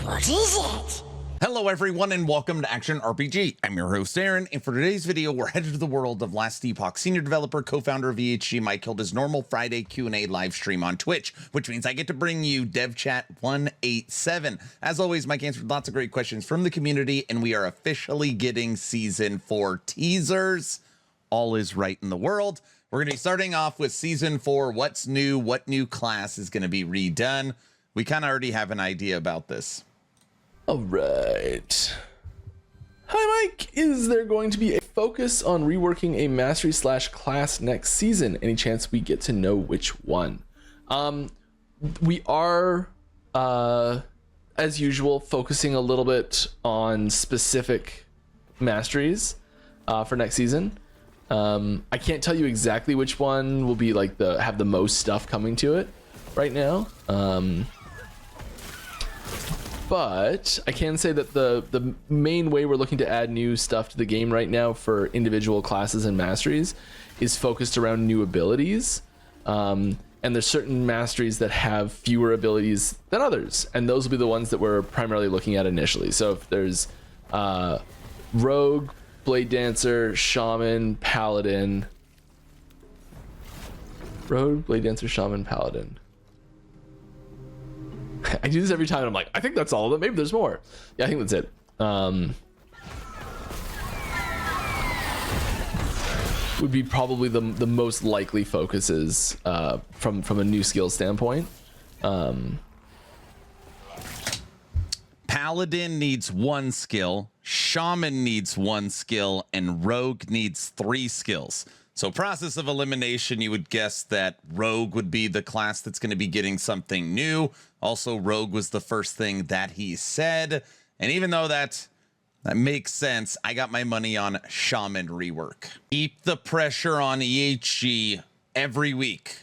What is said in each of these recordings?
What is it? Hello everyone and welcome to Action RPG. I'm your host Aaron, and for today's video we're headed to the world of Last Epoch. Senior developer, co-founder of EHG Mike held his normal Friday Q&A live stream on Twitch, which means I get to bring you Dev Chat 187. As always, Mike answered lots of great questions from the community, and we are officially getting Season 4 teasers. All is right in the world. We're going to be starting off with Season 4, what's new, what new class is going to be redone. We kind of already have an idea about this. All right. Hi, Mike. Is there going to be a focus on reworking a mastery / class next season? Any chance we get to know which one? We are, as usual, focusing a little bit on specific masteries for next season. I can't tell you exactly which one will be like have the most stuff coming to it right now. But I can say that the main way we're looking to add new stuff to the game right now for individual classes and masteries is focused around new abilities. And there's certain masteries that have fewer abilities than others, and those will be the ones that we're primarily looking at initially. So if there's Rogue, Blade Dancer, Shaman, Paladin. Rogue, Blade Dancer, Shaman, Paladin. I do this every time and I'm like, I think that's all of them. Maybe there's more. Yeah, I think that's it. Would be probably the most likely focuses from a new skill standpoint. Paladin needs 1 skill, Shaman needs 1 skill, and Rogue needs 3 skills. So process of elimination, you would guess that Rogue would be the class that's going to be getting something new. Also, Rogue was the first thing that he said. And even though that makes sense, I got my money on Shaman rework. Keep the pressure on EHG every week.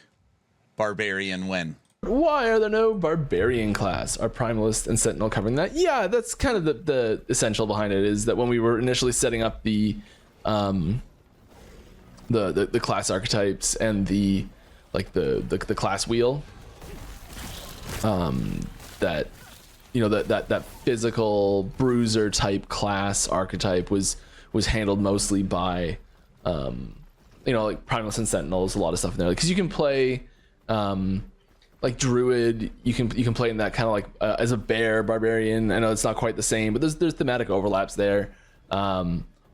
Barbarian win. Why are there no Barbarian class? Are Primalist and Sentinel covering that? Yeah, that's kind of the essential behind it, is that when we were initially setting up the class archetypes and the class wheel, that physical bruiser type class archetype was handled mostly by like Primalist and Sentinels, a lot of stuff in there, because you can play like Druid, you can play in that kind of like as a bear, Barbarian. I know it's not quite the same, but there's thematic overlaps there.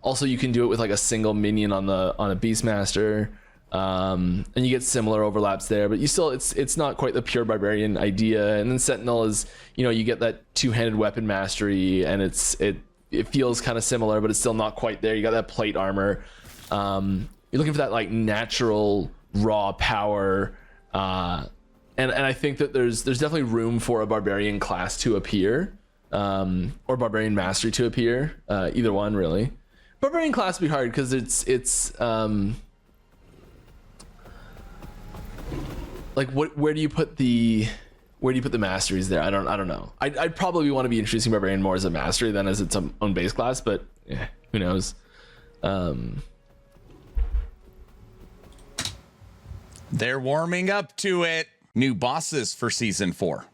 Also, you can do it with like a single minion on a Beastmaster, and you get similar overlaps there. But you still, it's not quite the pure Barbarian idea. And then Sentinel is, you get that 2-handed weapon mastery, and it feels kind of similar, but it's still not quite there. You got that plate armor. You're looking for that like natural raw power, and I think that there's definitely room for a Barbarian class to appear, or Barbarian mastery to appear. Either one, really. Barbarian class would be hard because it's like where do you put the masteries there? I don't know. I'd probably want to be introducing Barbarian more as a mastery than as its own base class, but yeah, who knows? They're warming up to it. New bosses for Season 4.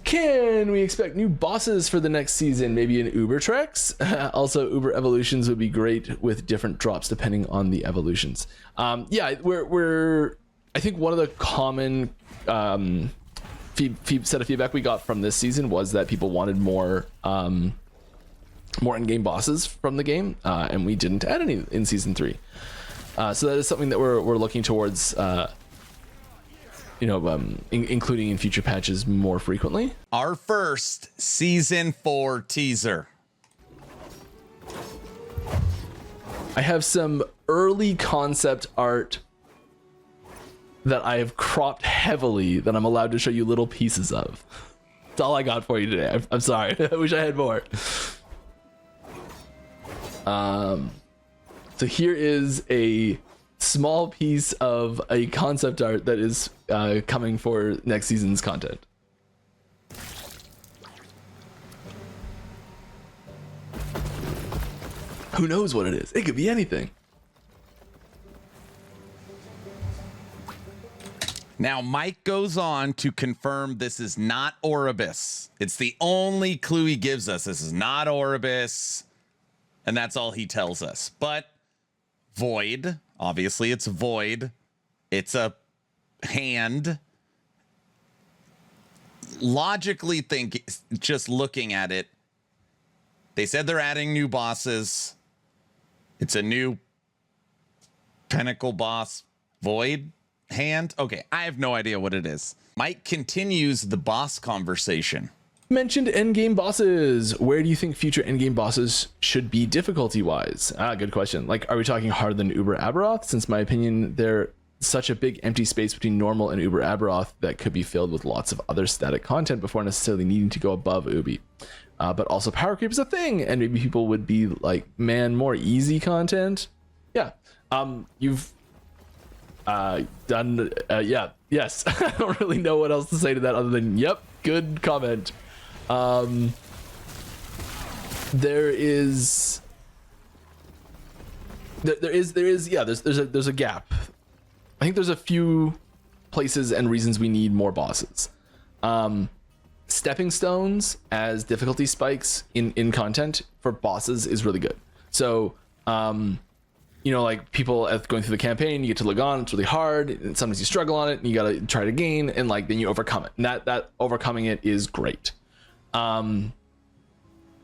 Can we expect new bosses for the next season? Maybe an Uber Trex? Also, Uber evolutions would be great with different drops depending on the evolutions. Yeah, we're I think one of the common set of feedback we got from this season was that people wanted more in-game bosses from the game, and we didn't add any in Season 3. So that is something that we're looking towards, including in future patches more frequently. Our first Season 4 teaser. I have some early concept art that I have cropped heavily that I'm allowed to show you little pieces of. That's all I got for you today. I'm sorry. I wish I had more. So here is a small piece of a concept art that is coming for next season's content. Who knows what it is? It could be anything. Now, Mike goes on to confirm this is not Oribus. It's the only clue he gives us. This is not Oribus. And that's all he tells us. But Void, obviously it's Void. It's a hand. Logically think, just looking at it, they said they're adding new bosses. It's a new Pinnacle boss. Void hand. Okay, I have no idea what it is. Mike continues the boss conversation. Mentioned endgame bosses. Where do you think future endgame bosses should be difficulty-wise? Good question. Like, are we talking harder than Uber Aberoth? Since my opinion, they're such a big empty space between normal and Uber Aberoth that could be filled with lots of other static content before necessarily needing to go above Ubi. But also power creep is a thing, and maybe people would be like, man, more easy content. Yeah. You've done yes. I don't really know what else to say to that other than yep, good comment. There's a gap. I think there's a few places and reasons we need more bosses. Stepping stones as difficulty spikes in content for bosses is really good. So like people going through the campaign, you get to Lagon, it's really hard, and sometimes you struggle on it and you gotta try it again, and like then you overcome it, and that overcoming it is great. You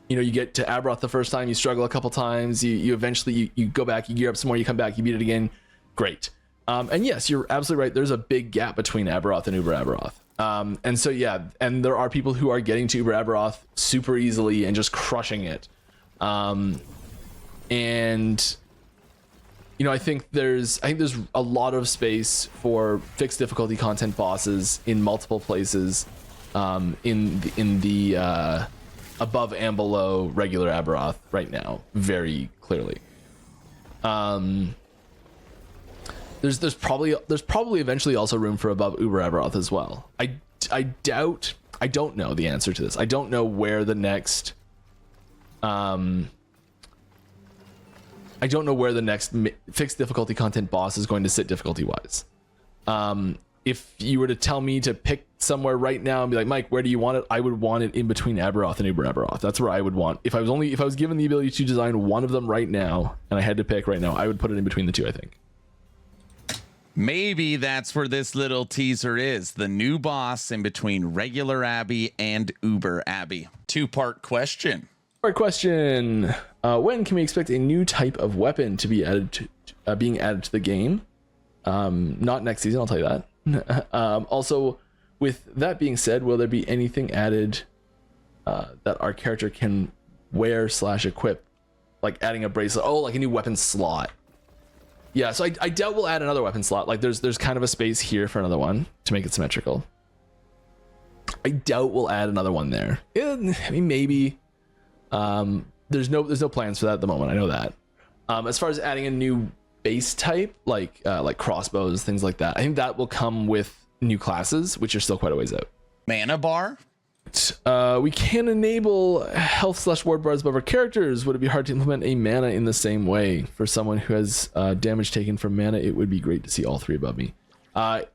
get to Aberoth the first time, you struggle a couple times, you eventually you go back, you gear up some more, you come back, you beat it again, great. And yes, you're absolutely right, there's a big gap between Aberoth and Uber Aberoth. And so yeah, and there are people who are getting to Uber Aberoth super easily and just crushing it. And I think there's a lot of space for fixed difficulty content bosses in multiple places, in the above and below regular Aberoth right now, very clearly. There's probably eventually also room for above Uber Aberoth as well. I don't know the answer to this. I don't know where the next fixed difficulty content boss is going to sit difficulty wise. If you were to tell me to pick somewhere right now and be like, Mike, where do you want it? I would want it in between Aberoth and Uber Aberoth. That's where I would want. If I was given the ability to design one of them right now and I had to pick right now, I would put it in between the two, I think. Maybe that's where this little teaser is. The new boss in between regular Abby and Uber Abby. Two-part question. When can we expect a new type of weapon to be being added to the game? Not next season, I'll tell you that. Also, with that being said, will there be anything added that our character can wear / equip, like adding a bracelet? Oh, like a new weapon slot. Yeah, so I doubt we'll add another weapon slot. Like there's kind of a space here for another one to make it symmetrical. I doubt we'll add another one there. I mean, maybe. There's no plans for that at the moment. I know that. As far as adding a new base type, like crossbows, things like that, I think that will come with new classes, which are still quite a ways out. Mana bar? We can enable health / ward bars above our characters. Would it be hard to implement a mana in the same way? For someone who has damage taken from mana, it would be great to see all three above me.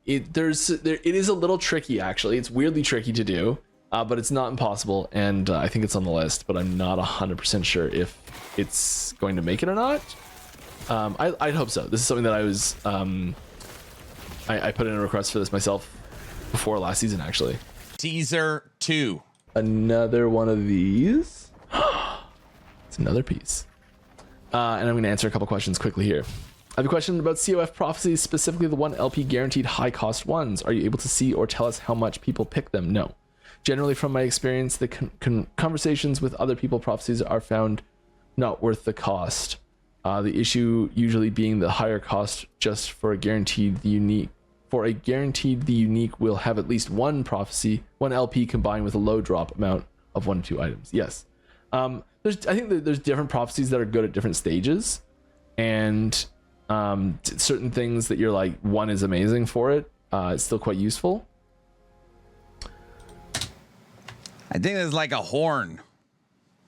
It is a little tricky, actually. It's weirdly tricky to do. But it's not impossible, and I think it's on the list, but I'm not 100% sure if it's going to make it or not. I'd hope so. This is something that I was... I put in a request for this myself before last season, actually. Teaser 2. Another one of these. It's another piece. And I'm going to answer a couple questions quickly here. I have a question about COF prophecies, specifically the 1 LP guaranteed high-cost ones. Are you able to see or tell us how much people pick them? No. Generally, from my experience, the conversations with other people prophecies are found not worth the cost. The issue usually being the higher cost just for a guaranteed the unique. For a guaranteed the unique will have at least one prophecy, 1 LP combined with a low drop amount of 1 to 2 items. Yes. I think that there's different prophecies that are good at different stages. And certain things that you're like, 1 is amazing for it. It's still quite useful. I think there's like a horn.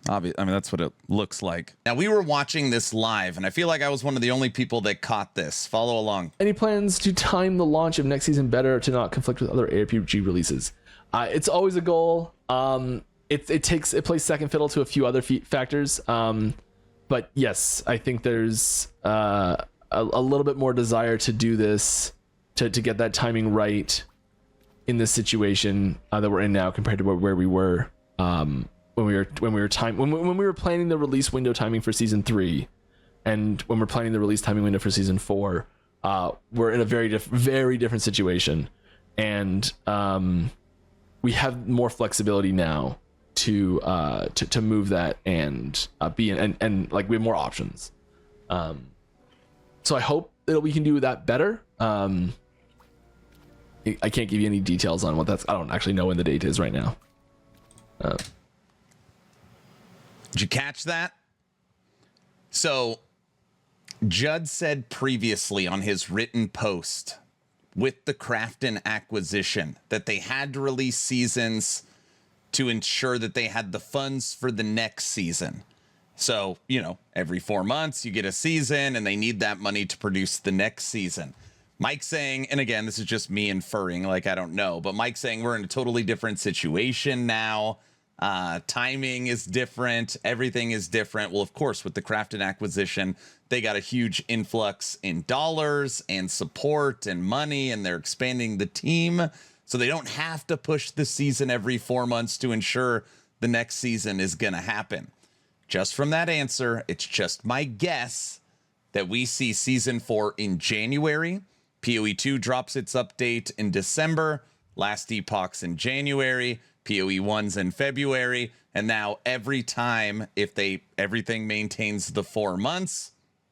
I mean, that's what it looks like. Now, we were watching this live, and I feel like I was one of the only people that caught this. Follow along. Any plans to time the launch of next season better to not conflict with other ARPG releases? It's always a goal. It plays second fiddle to a few other factors. But yes, I think there's a little bit more desire to do this to get that timing right in this situation that we're in now compared to where we were when we were planning the release window timing for season 3, and when we're planning the release timing window for season 4. We're in a very different situation, and we have more flexibility now to move that and be and like we have more options. So I hope that we can do that better. I can't give you any details on what that's. I don't actually know when the date is right now. Did you catch that? So Judd said previously on his written post with the Crafton acquisition that they had to release seasons to ensure that they had the funds for the next season. So, you know, every 4 months you get a season and they need that money to produce the next season. Mike saying, and again, this is just me inferring, like, I don't know, but Mike saying we're in a totally different situation now. Timing is different. Everything is different. Well, of course, with the Crafton acquisition, they got a huge influx in dollars and support and money, and they're expanding the team. So they don't have to push the season every 4 months to ensure the next season is going to happen. Just from that answer, it's just my guess that we see season 4 in January. PoE 2 drops its update in December. Last Epoch's in January. PoE 1's in February. And now every time, if everything maintains the 4 months,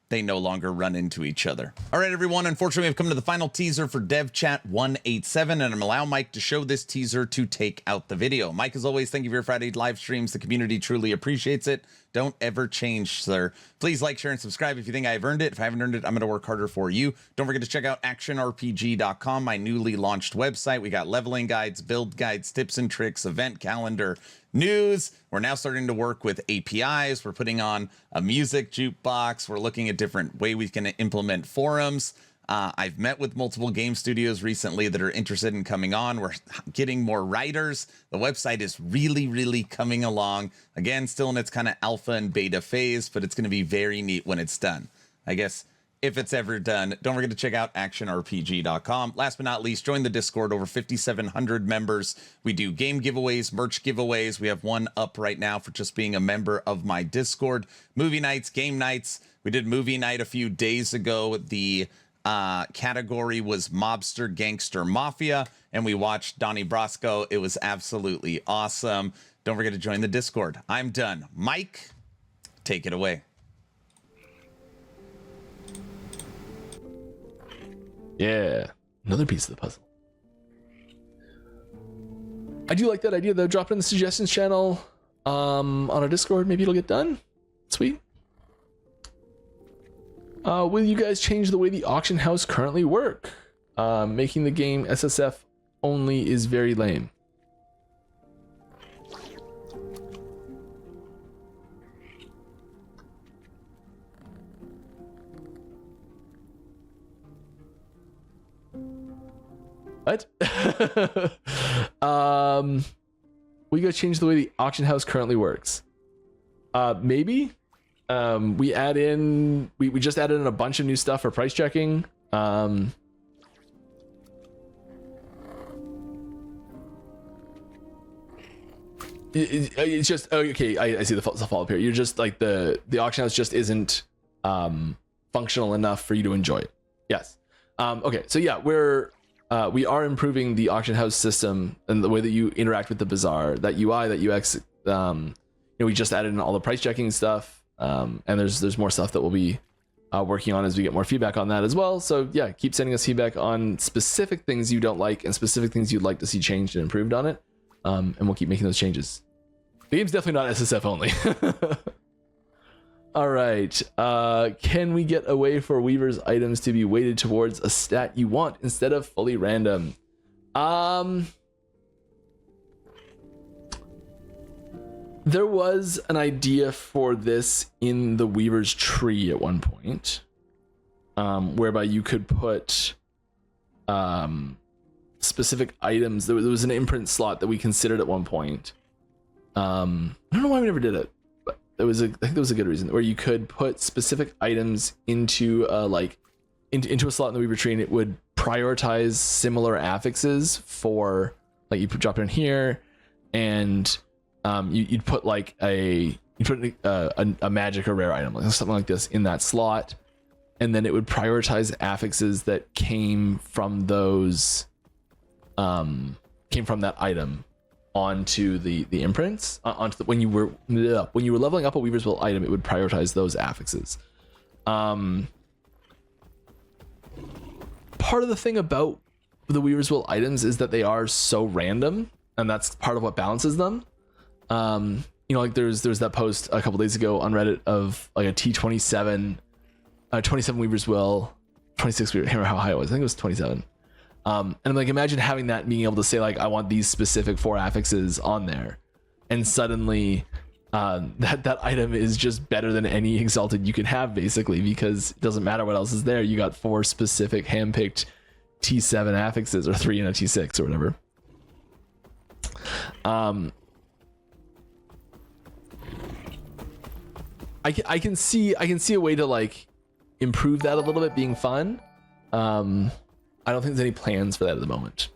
they no longer run into each other. All right, everyone. Unfortunately, we've come to the final teaser for Dev Chat 187, and I'm allowing Mike to show this teaser to take out the video. Mike, as always, thank you for your Friday live streams. The community truly appreciates it. Don't ever change, sir. Please like, share, and subscribe if you think I've earned it. If I haven't earned it, I'm going to work harder for you. Don't forget to check out actionrpg.com, my newly launched website. We got leveling guides, build guides, tips and tricks, event calendar, news. We're now starting to work with APIs. We're putting on a music jukebox. We're looking at different way we can implement forums. I've met with multiple game studios recently that are interested in coming on. We're getting more writers. The website is really coming along. Again, still in its kind of alpha and beta phase, but it's going to be very neat when it's done. I guess if it's ever done. Don't forget to check out actionrpg.com. Last but not least, join the Discord, over 5,700 members. We do game giveaways, merch giveaways. We have one up right now for just being a member of my Discord. Movie nights, game nights. We did movie night a few days ago. The category was Mobster, Gangster, Mafia, and we watched Donnie Brasco. It was absolutely awesome. Don't forget to join the Discord. I'm done. Mike, take it away. Yeah, another piece of the puzzle. I do like that idea though. Drop it in the suggestions channel on our Discord. Maybe it'll get done. Sweet. Will you guys change the way the auction house currently work? Making the game SSF only is very lame. What? We gotta change the way the auction house currently works. Maybe. We add in. We just added in a bunch of new stuff for price checking. It's just okay. I see the follow-up here. You're just like the auction house just isn't functional enough for you to enjoy it. Yes. Okay. So yeah, we are improving the auction house system and the way that you interact with the bazaar, that UI, that UX. We just added in all the price checking stuff, and there's more stuff that we'll be working on as we get more feedback on that as well. So yeah, keep sending us feedback on specific things you don't like and specific things you'd like to see changed and improved on it, and we'll keep making those changes. The game's definitely not SSF only. All right. Can we get a way for Weaver's items to be weighted towards a stat you want instead of fully random? There was an idea for this in the Weaver's Tree at one point, whereby you could put specific items. There was an imprint slot that we considered at one point. I don't know why we never did it, but I think there was a good reason, where you could put specific items into into a slot in the Weaver Tree, and it would prioritize similar affixes for, like, you drop it in here, and you'd put like a magic or rare item, like something like this, in that slot, and then it would prioritize affixes that came from those came from that item onto the imprints, when you were leveling up a Weaver's Will item, it would prioritize those affixes. Part of the thing about the Weaver's Will items is that they are so random, and that's part of what balances them. Like there's that post a couple days ago on Reddit of like a T27 27 Weaver's Will, 26 Weaver, I can't remember how high it was, I think it was 27. And I'm like, imagine having that, being able to say, like, I want these specific 4 affixes on there, and suddenly that item is just better than any exalted you can have, basically, because it doesn't matter what else is there. You got 4 specific handpicked T7 affixes, or 3 in a T6 or whatever. I can see a way to, like, improve that a little bit, being fun. I don't think there's any plans for that at the moment.